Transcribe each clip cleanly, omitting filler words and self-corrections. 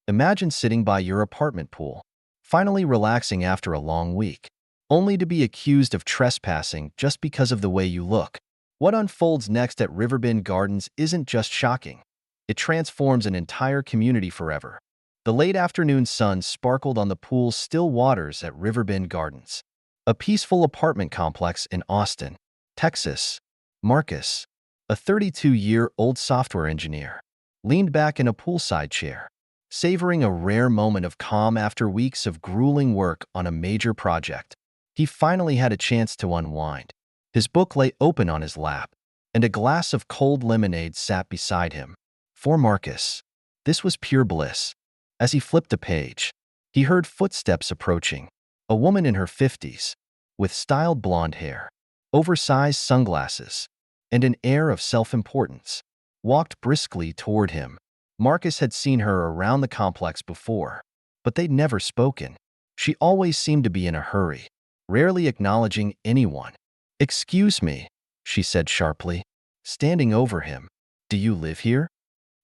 Imagine sitting by your apartment pool, finally relaxing after a long week, only to be accused of trespassing just because of the way you look. What unfolds next at Riverbend Gardens isn't just shocking. It transforms an entire community forever. The late afternoon sun sparkled on the pool's still waters at Riverbend Gardens, a peaceful apartment complex in Austin, Texas. Marcus, a 32-year-old software engineer, leaned back in a poolside chair, savoring a rare moment of calm after weeks of grueling work on a major project. He finally had a chance to unwind. His book lay open on his lap, and a glass of cold lemonade sat beside him. For Marcus, this was pure bliss. As he flipped a page, he heard footsteps approaching. A woman in her 50s, with styled blonde hair, oversized sunglasses, and an air of self-importance, walked briskly toward him. Marcus had seen her around the complex before, but they'd never spoken. She always seemed to be in a hurry, rarely acknowledging anyone. "Excuse me," she said sharply, standing over him. "Do you live here?"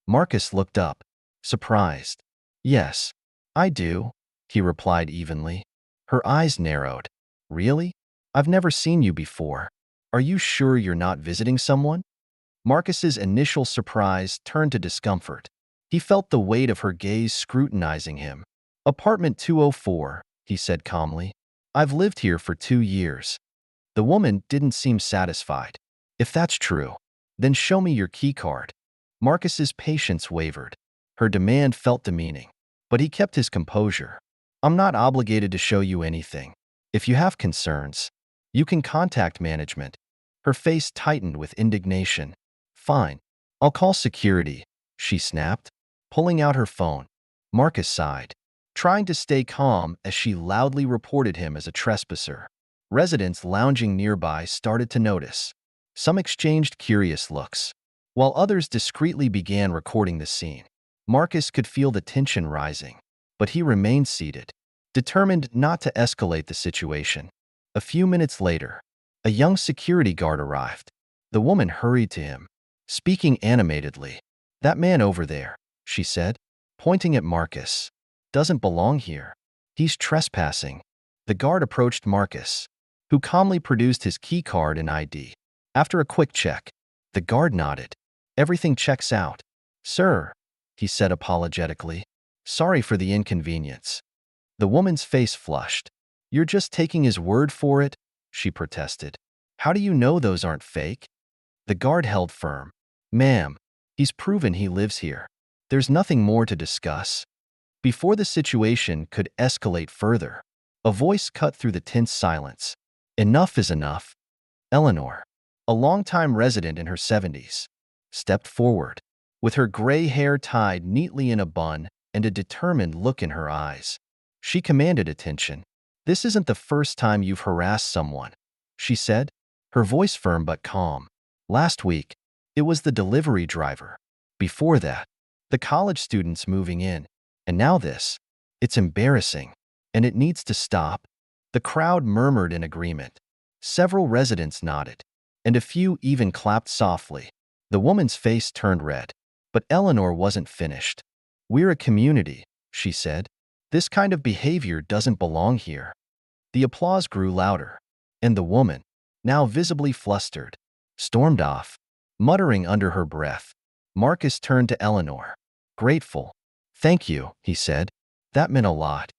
Marcus looked up, surprised. "Yes, I do," he replied evenly. Her eyes narrowed. "Really? I've never seen you before. Are you sure you're not visiting someone?" Marcus's initial surprise turned to discomfort. He felt the weight of her gaze scrutinizing him. "Apartment 204, he said calmly. "I've lived here for 2 years." The woman didn't seem satisfied. "If that's true, then show me your key card." Marcus's patience wavered. Her demand felt demeaning, but he kept his composure. "I'm not obligated to show you anything. If you have concerns, you can contact management." Her face tightened with indignation. "Fine. I'll call security," she snapped, pulling out her phone. Marcus sighed, trying to stay calm as she loudly reported him as a trespasser. Residents lounging nearby started to notice. Some exchanged curious looks, while others discreetly began recording the scene. Marcus could feel the tension rising, but he remained seated, determined not to escalate the situation. A few minutes later, a young security guard arrived. The woman hurried to him, speaking animatedly. "That man over there," she said, pointing at Marcus, "doesn't belong here. He's trespassing." The guard approached Marcus, who calmly produced his key card and ID. After a quick check, the guard nodded. "Everything checks out, sir," he said apologetically. "Sorry for the inconvenience." The woman's face flushed. "You're just taking his word for it?" she protested. "How do you know those aren't fake?" The guard held firm. "Ma'am, he's proven he lives here. There's nothing more to discuss." Before the situation could escalate further, a voice cut through the tense silence. "Enough is enough." Eleanor, a longtime resident in her 70s, stepped forward, with her gray hair tied neatly in a bun and a determined look in her eyes. She commanded attention. "This isn't the first time you've harassed someone," she said, her voice firm but calm. "Last week, it was the delivery driver. Before that, the college students moving in. And now this. It's embarrassing, and it needs to stop." The crowd murmured in agreement. Several residents nodded, and a few even clapped softly. The woman's face turned red, but Eleanor wasn't finished. "We're a community," she said. "This kind of behavior doesn't belong here." The applause grew louder, and the woman, now visibly flustered, stormed off, muttering under her breath. Marcus turned to Eleanor. "Grateful." "Thank you," he said. "That meant a lot."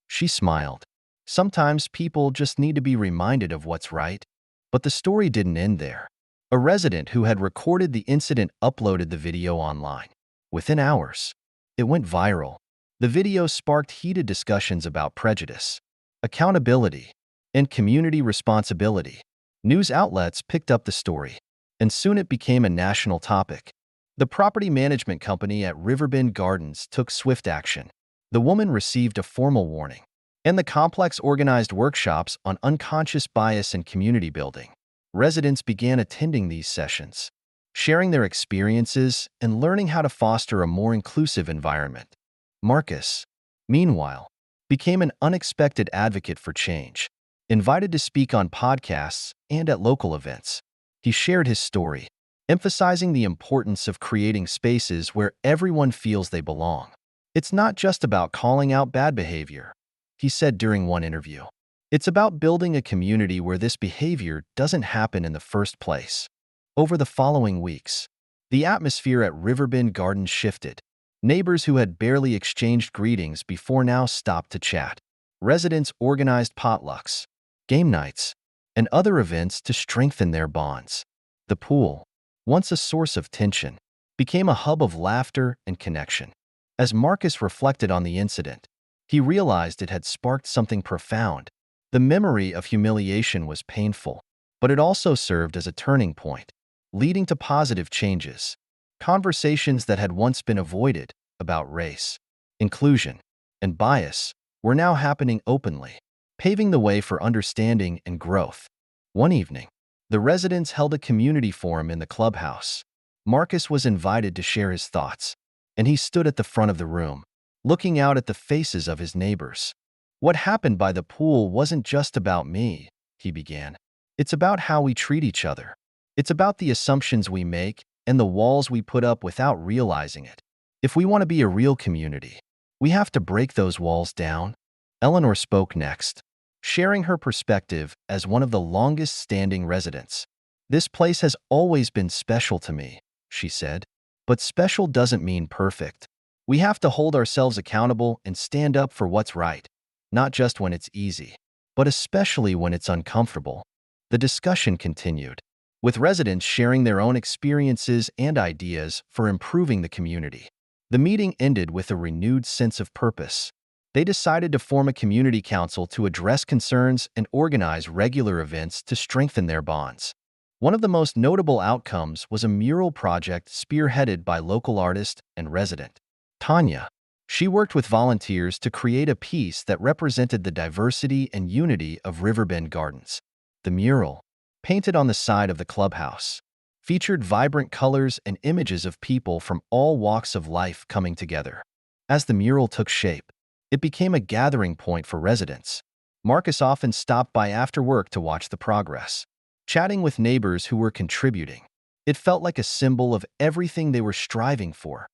She smiled. Sometimes people just need to be reminded of what's right. But the story didn't end there. A resident who had recorded the incident uploaded the video online. Within hours, it went viral. The video sparked heated discussions about prejudice, accountability, and community responsibility. News outlets picked up the story, and soon it became a national topic. The property management company at Riverbend Gardens took swift action. The woman received a formal warning, and the complex organized workshops on unconscious bias and community building. Residents began attending these sessions, sharing their experiences and learning how to foster a more inclusive environment. Marcus, meanwhile, became an unexpected advocate for change, invited to speak on podcasts and at local events. He shared his story, emphasizing the importance of creating spaces where everyone feels they belong. It's not just about calling out bad behavior, he said during one interview. It's about building a community where this behavior doesn't happen in the first place. Over the following weeks, the atmosphere at Riverbend Gardens shifted. Neighbors who had barely exchanged greetings before now stopped to chat. Residents organized potlucks, game nights, and other events to strengthen their bonds. The pool, once a source of tension, became a hub of laughter and connection. As Marcus reflected on the incident, he realized it had sparked something profound. The memory of humiliation was painful, but it also served as a turning point, leading to positive changes. Conversations that had once been avoided about race, inclusion, and bias were now happening openly, paving the way for understanding and growth. One evening, the residents held a community forum in the clubhouse. Marcus was invited to share his thoughts, and he stood at the front of the room, looking out at the faces of his neighbors. "What happened by the pool wasn't just about me," he began. "It's about how we treat each other. It's about the assumptions we make and the walls we put up without realizing it. If we want to be a real community, we have to break those walls down." Eleanor spoke next, sharing her perspective as one of the longest-standing residents. "This place has always been special to me," she said. "But special doesn't mean perfect. We have to hold ourselves accountable and stand up for what's right, not just when it's easy, but especially when it's uncomfortable." The discussion continued, with residents sharing their own experiences and ideas for improving the community. The meeting ended with a renewed sense of purpose. They decided to form a community council to address concerns and organize regular events to strengthen their bonds. One of the most notable outcomes was a mural project spearheaded by local artist and resident Tanya. She worked with volunteers to create a piece that represented the diversity and unity of Riverbend Gardens. The mural, painted on the side of the clubhouse, featured vibrant colors and images of people from all walks of life coming together. As the mural took shape, it became a gathering point for residents. Marcus often stopped by after work to watch the progress, chatting with neighbors who were contributing. It felt like a symbol of everything they were striving for,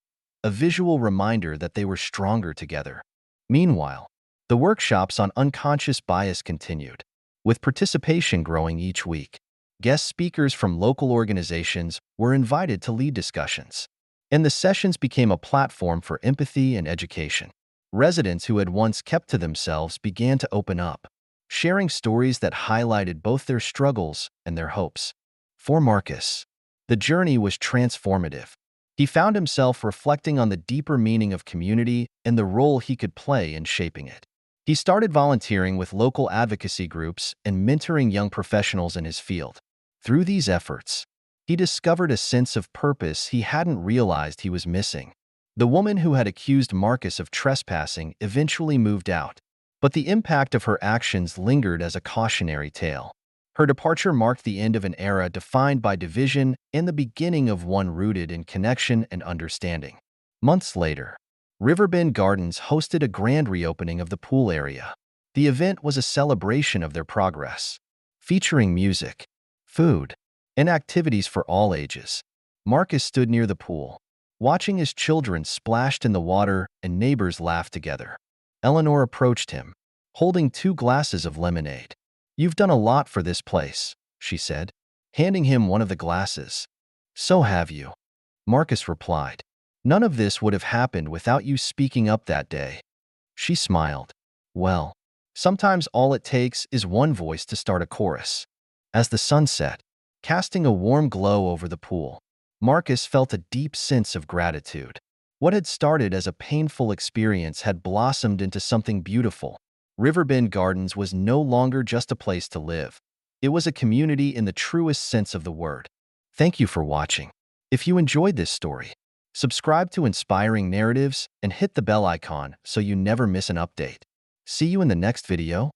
a visual reminder that they were stronger together. Meanwhile, the workshops on unconscious bias continued, with participation growing each week. Guest speakers from local organizations were invited to lead discussions, and the sessions became a platform for empathy and education. Residents who had once kept to themselves began to open up, sharing stories that highlighted both their struggles and their hopes. For Marcus, the journey was transformative. He found himself reflecting on the deeper meaning of community and the role he could play in shaping it. He started volunteering with local advocacy groups and mentoring young professionals in his field. Through these efforts, he discovered a sense of purpose he hadn't realized he was missing. The woman who had accused Marcus of trespassing eventually moved out, but the impact of her actions lingered as a cautionary tale. Her departure marked the end of an era defined by division and the beginning of one rooted in connection and understanding. Months later, Riverbend Gardens hosted a grand reopening of the pool area. The event was a celebration of their progress, featuring music, food, and activities for all ages. Marcus stood near the pool, watching his children splashed in the water and neighbors laugh together. Eleanor approached him, holding 2 glasses of lemonade. "You've done a lot for this place," she said, handing him one of the glasses. "So have you," Marcus replied. "None of this would have happened without you speaking up that day." She smiled. "Well, sometimes all it takes is one voice to start a chorus." As the sun set, casting a warm glow over the pool, Marcus felt a deep sense of gratitude. What had started as a painful experience had blossomed into something beautiful. Riverbend Gardens was no longer just a place to live. It was a community in the truest sense of the word. Thank you for watching. If you enjoyed this story, subscribe to Inspiring Narratives and hit the bell icon so you never miss an update. See you in the next video.